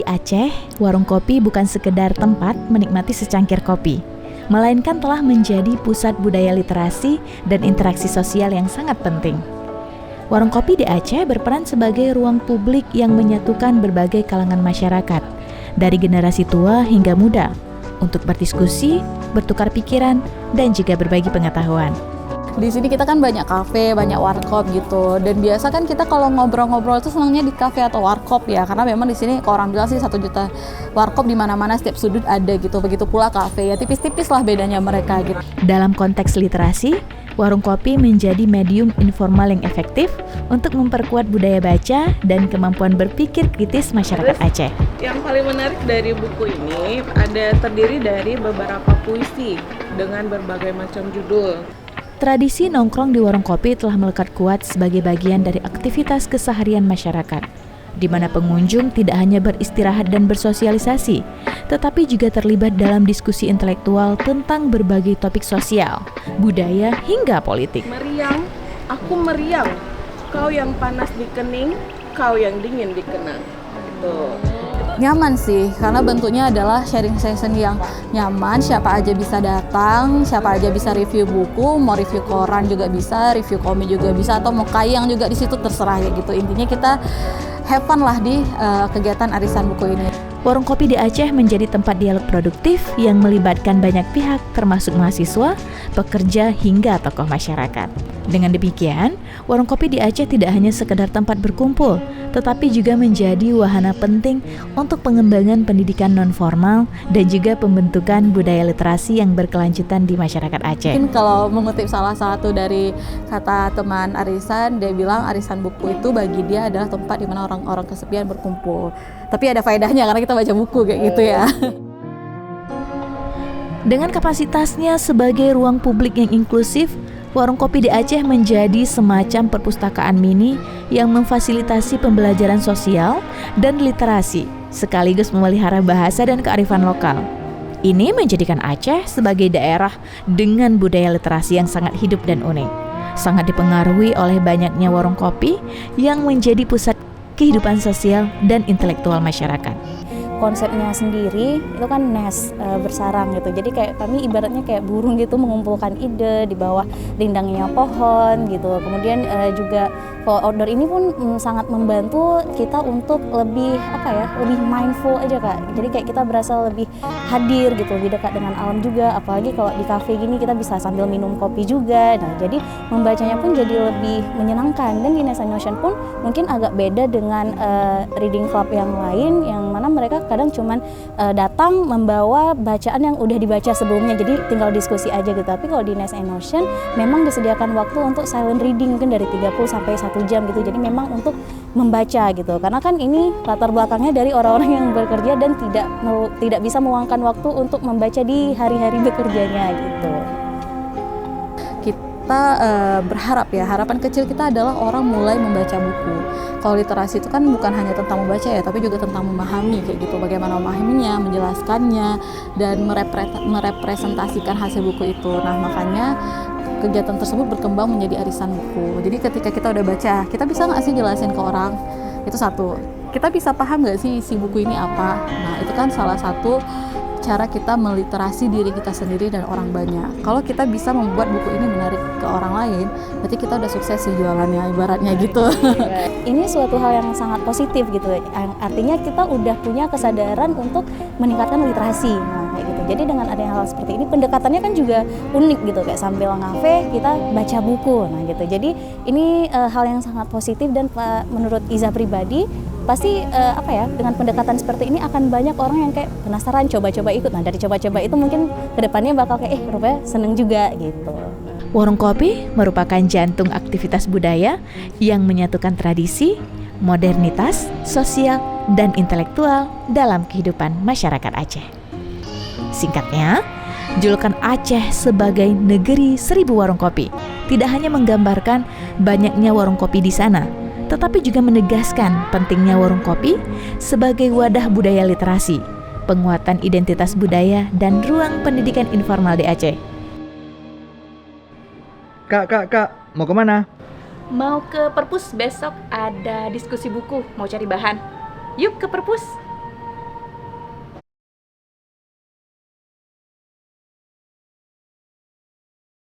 Di Aceh, warung kopi bukan sekedar tempat menikmati secangkir kopi, melainkan telah menjadi pusat budaya literasi dan interaksi sosial yang sangat penting. Warung kopi di Aceh berperan sebagai ruang publik yang menyatukan berbagai kalangan masyarakat, dari generasi tua hingga muda, untuk berdiskusi, bertukar pikiran, dan juga berbagi pengetahuan. Di sini kita kan banyak kafe, banyak warkop gitu. Dan biasa kan kita kalau ngobrol-ngobrol itu senangnya di kafe atau warkop ya, karena memang di sini kalau orang bilang sih 1 juta warkop di mana-mana, setiap sudut ada gitu. Begitu pula kafe, ya tipis-tipis lah bedanya mereka gitu. Dalam konteks literasi, warung kopi menjadi medium informal yang efektif untuk memperkuat budaya baca dan kemampuan berpikir kritis masyarakat Aceh. Yang paling menarik dari buku ini terdiri dari beberapa puisi dengan berbagai macam judul. Tradisi nongkrong di warung kopi telah melekat kuat sebagai bagian dari aktivitas keseharian masyarakat, di mana pengunjung tidak hanya beristirahat dan bersosialisasi, tetapi juga terlibat dalam diskusi intelektual tentang berbagai topik sosial, budaya, hingga politik. Meriang, aku meriang, kau yang panas di kening, kau yang dingin di kenang. Gitu. Nyaman sih, karena bentuknya adalah sharing session yang nyaman, siapa aja bisa datang, siapa aja bisa review buku, mau review koran juga bisa, review komik juga bisa, atau mau kayang juga di situ, terserah ya gitu. Intinya kita have fun lah di kegiatan arisan buku ini. Warung kopi di Aceh menjadi tempat dialog produktif yang melibatkan banyak pihak termasuk mahasiswa, pekerja, hingga tokoh masyarakat. Dengan demikian, warung kopi di Aceh tidak hanya sekedar tempat berkumpul, tetapi juga menjadi wahana penting untuk pengembangan pendidikan non-formal dan juga pembentukan budaya literasi yang berkelanjutan di masyarakat Aceh. Mungkin kalau mengutip salah satu dari kata teman arisan, dia bilang arisan buku itu bagi dia adalah tempat di mana orang-orang kesepian berkumpul. Tapi ada faedahnya karena kita baca buku kayak gitu ya. Dengan kapasitasnya sebagai ruang publik yang inklusif, warung kopi di Aceh menjadi semacam perpustakaan mini yang memfasilitasi pembelajaran sosial dan literasi, sekaligus memelihara bahasa dan kearifan lokal. Ini menjadikan Aceh sebagai daerah dengan budaya literasi yang sangat hidup dan unik, sangat dipengaruhi oleh banyaknya warung kopi yang menjadi pusat kehidupan sosial dan intelektual masyarakat. Konsepnya sendiri itu kan nest, bersarang gitu. Jadi kayak kami ibaratnya kayak burung gitu, mengumpulkan ide di bawah rindangnya pohon gitu. Kemudian juga kalau outdoor ini pun sangat membantu kita untuk lebih lebih mindful aja Kak. Jadi kayak kita berasa lebih hadir gitu, lebih dekat dengan alam juga. Apalagi kalau di cafe gini kita bisa sambil minum kopi juga. Nah, jadi membacanya pun jadi lebih menyenangkan. Dan di Nest Notion pun mungkin agak beda dengan reading club yang lain, yang mana mereka kadang cuman datang membawa bacaan yang udah dibaca sebelumnya, jadi tinggal diskusi aja gitu. Tapi kalau di Nest Notion memang disediakan waktu untuk silent reading mungkin dari 30 sampai 1 jam gitu. Jadi memang untuk membaca gitu. Karena kan ini latar belakangnya dari orang-orang yang bekerja dan tidak bisa meluangkan waktu untuk membaca di hari-hari bekerjanya gitu. Kita berharap ya, harapan kecil kita adalah orang mulai membaca buku. Kalau literasi itu kan bukan hanya tentang membaca ya, tapi juga tentang memahami kayak gitu, bagaimana memahaminya, menjelaskannya, dan merepresentasikan hasil buku itu. Nah, makanya kegiatan tersebut berkembang menjadi arisan buku. Jadi ketika kita udah baca, kita bisa nggak sih jelasin ke orang? Itu satu. Kita bisa paham nggak sih isi buku ini apa? Nah, itu kan salah satu cara kita meliterasi diri kita sendiri dan orang banyak. Kalau kita bisa membuat buku ini menarik ke orang lain, berarti kita udah sukses sih jualannya, ibaratnya gitu. Ini suatu hal yang sangat positif gitu. Artinya kita udah punya kesadaran untuk meningkatkan literasi. Nah, kayak gitu. Jadi dengan adanya hal seperti ini, pendekatannya kan juga unik gitu, kayak sambil ngafe kita baca buku. Nah, gitu. Jadi ini hal yang sangat positif, dan menurut Iza pribadi pasti dengan pendekatan seperti ini akan banyak orang yang kayak penasaran, coba-coba ikut. Nah, dari coba-coba itu mungkin kedepannya bakal kayak rupanya seneng juga gitu. Warung kopi merupakan jantung aktivitas budaya yang menyatukan tradisi, modernitas, sosial, dan intelektual dalam kehidupan masyarakat Aceh. Singkatnya, julukan Aceh sebagai negeri 1000 warung kopi tidak hanya menggambarkan banyaknya warung kopi di sana, tetapi juga menegaskan pentingnya warung kopi sebagai wadah budaya literasi, penguatan identitas budaya, dan ruang pendidikan informal di Aceh. Kak, mau kemana? Mau ke perpus, besok ada diskusi buku, mau cari bahan. Yuk ke perpus.